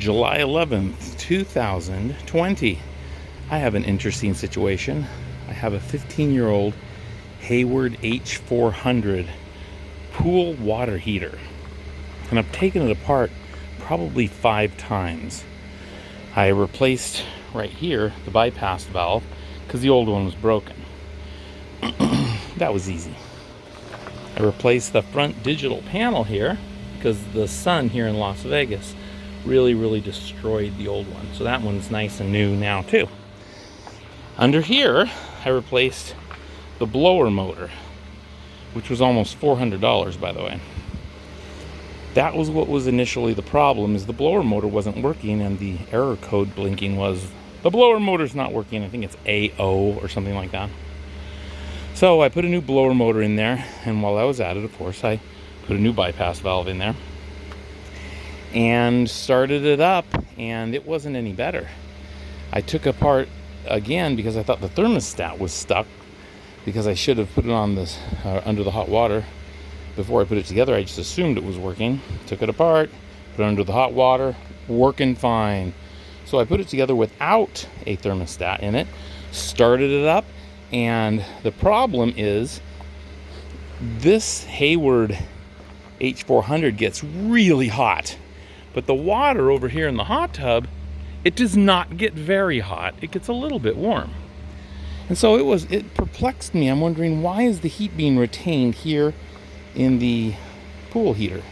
July 11th, 2020. I have an interesting situation. I have a 15-year-old Hayward H400 pool water heater, and I've taken it apart probably 5 times. I replaced right here the bypass valve because the old one was broken. That was easy. I replaced the front digital panel here because the sun here in Las Vegas really destroyed the old one. So that one's nice and new now too. Under here, I replaced the blower motor, which was almost $400, by the way. That was what was initially the problem, is the blower motor wasn't working, and the error code blinking was, the blower motor's not working. I think it's AO or something like that. So I put a new blower motor in there, and while I was at it, of course, I put a new bypass valve in there and started it up, and it wasn't any better. I took apart again because I thought the thermostat was stuck, because I should have put it on this under the hot water before I put it together. I just assumed it was working. Took it apart, put it under the hot water, working fine. So I put it together without a thermostat in it, started it up, and the problem is this Hayward H400 gets really hot, but the water over here in the hot tub, it does not get very hot. It gets a little bit warm. And so it perplexed me. I'm wondering, why is the heat being retained here in the pool heater?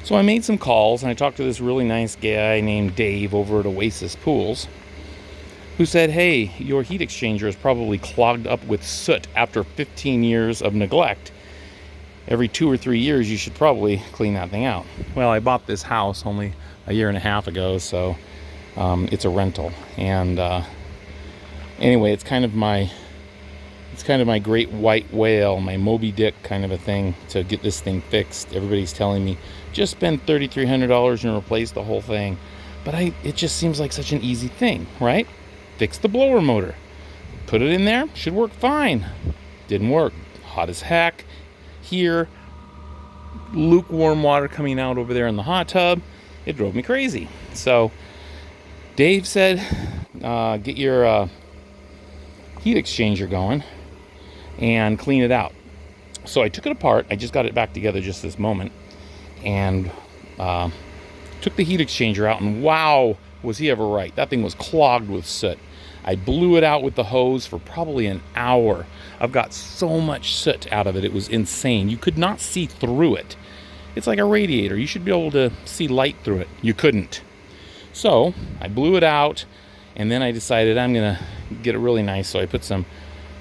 So I made some calls, and I talked to this really nice guy named Dave over at Oasis Pools, who said, hey, your heat exchanger is probably clogged up with soot after 15 years of neglect. Every 2 or 3 years, you should probably clean that thing out. Well, I bought this house only a year and a half ago, so it's a rental. And anyway, it's kind of my great white whale, my Moby Dick kind of a thing to get this thing fixed. Everybody's telling me, just spend $3,300 and replace the whole thing. But it just seems like such an easy thing, right? Fix the blower motor. Put it in there, should work fine. Didn't work. Hot as heck. Here, lukewarm water coming out over there in the hot tub. It drove me crazy. So Dave said, get your heat exchanger going and clean it out. So I took it apart. I just got it back together just this moment, and took the heat exchanger out, and wow, was he ever right. That thing was clogged with soot. I blew it out with the hose for probably an hour. I've got so much soot out of it. It was insane. You could not see through it. It's like a radiator. You should be able to see light through it. You couldn't. So I blew it out, and then I decided I'm gonna get it really nice. So I put some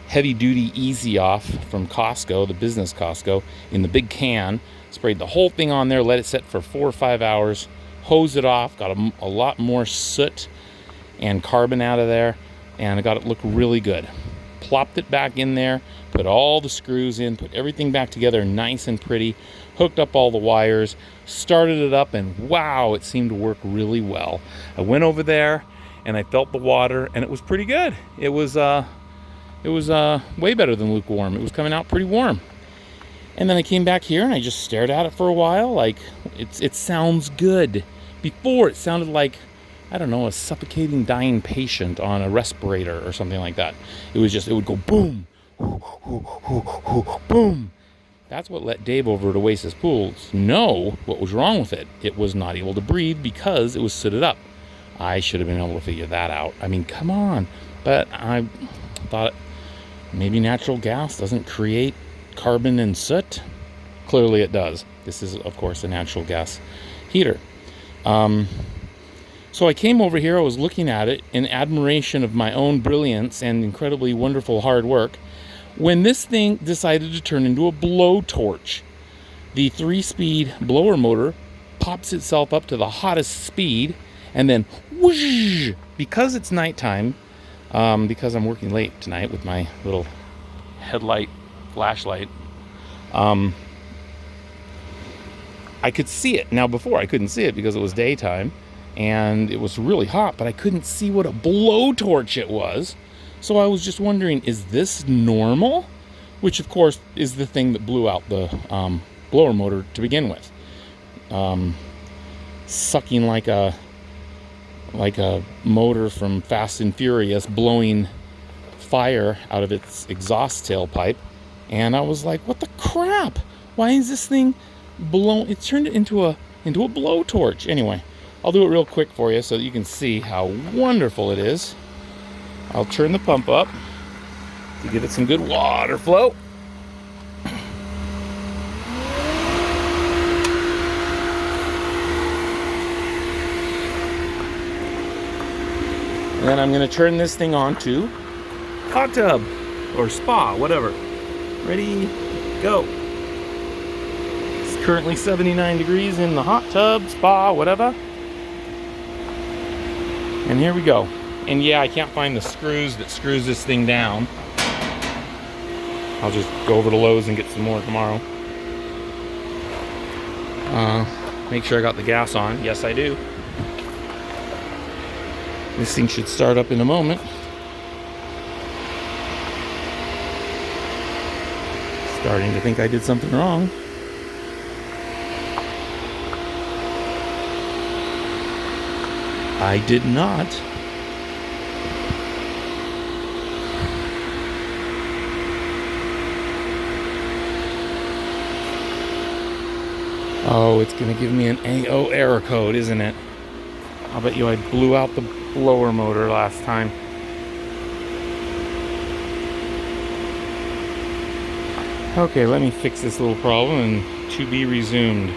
heavy duty Easy Off from Costco, the business Costco, in the big can, sprayed the whole thing on there, let it set for 4 or 5 hours, hosed it off, got a lot more soot and carbon out of there, and I got it look really good. Plopped it back in there, put all the screws in, put everything back together nice and pretty, hooked up all the wires, started it up, and wow, it seemed to work really well. I went over there and I felt the water, and it was pretty good. It was way better than lukewarm. It was coming out pretty warm. And then I came back here and I just stared at it for a while, like it sounds good. Before, it sounded like, I don't know, a suffocating dying patient on a respirator or something like that. It would go boom, boom. That's what let Dave over at Oasis Pools know what was wrong with it. It was not able to breathe because it was sooted up. I should have been able to figure that out. I mean, come on. But I thought maybe natural gas doesn't create carbon and soot. Clearly it does. This is, of course, a natural gas heater. So I came over here, I was looking at it in admiration of my own brilliance and incredibly wonderful hard work, when this thing decided to turn into a blowtorch. The 3-speed blower motor pops itself up to the hottest speed, and then whoosh, because it's nighttime, because I'm working late tonight with my little headlight flashlight, I could see it. Now before I couldn't see it because it was daytime and it was really hot, but I couldn't see what a blowtorch it was. So I was just wondering, is this normal? Which of course is the thing that blew out the blower motor to begin with. Sucking like a like a motor from Fast and Furious blowing fire out of its exhaust tailpipe. And I was like, what the crap? Why is this thing blown? It turned it into a blowtorch. Anyway, I'll do it real quick for you so that you can see how wonderful it is. I'll turn the pump up to give it some good water flow. And then I'm going to turn this thing on to hot tub or spa, whatever. Ready, go. It's currently 79 degrees in the hot tub, spa, whatever. And here we go. And yeah, I can't find the screws that screws this thing down. I'll just go over to Lowe's and get some more tomorrow. Make sure I got the gas on. Yes, I do. This thing should start up in a moment. Starting to think I did something wrong. I did not. Oh, it's going to give me an AO error code, isn't it? I'll bet you I blew out the blower motor last time. Okay, let me fix this little problem and to be resumed.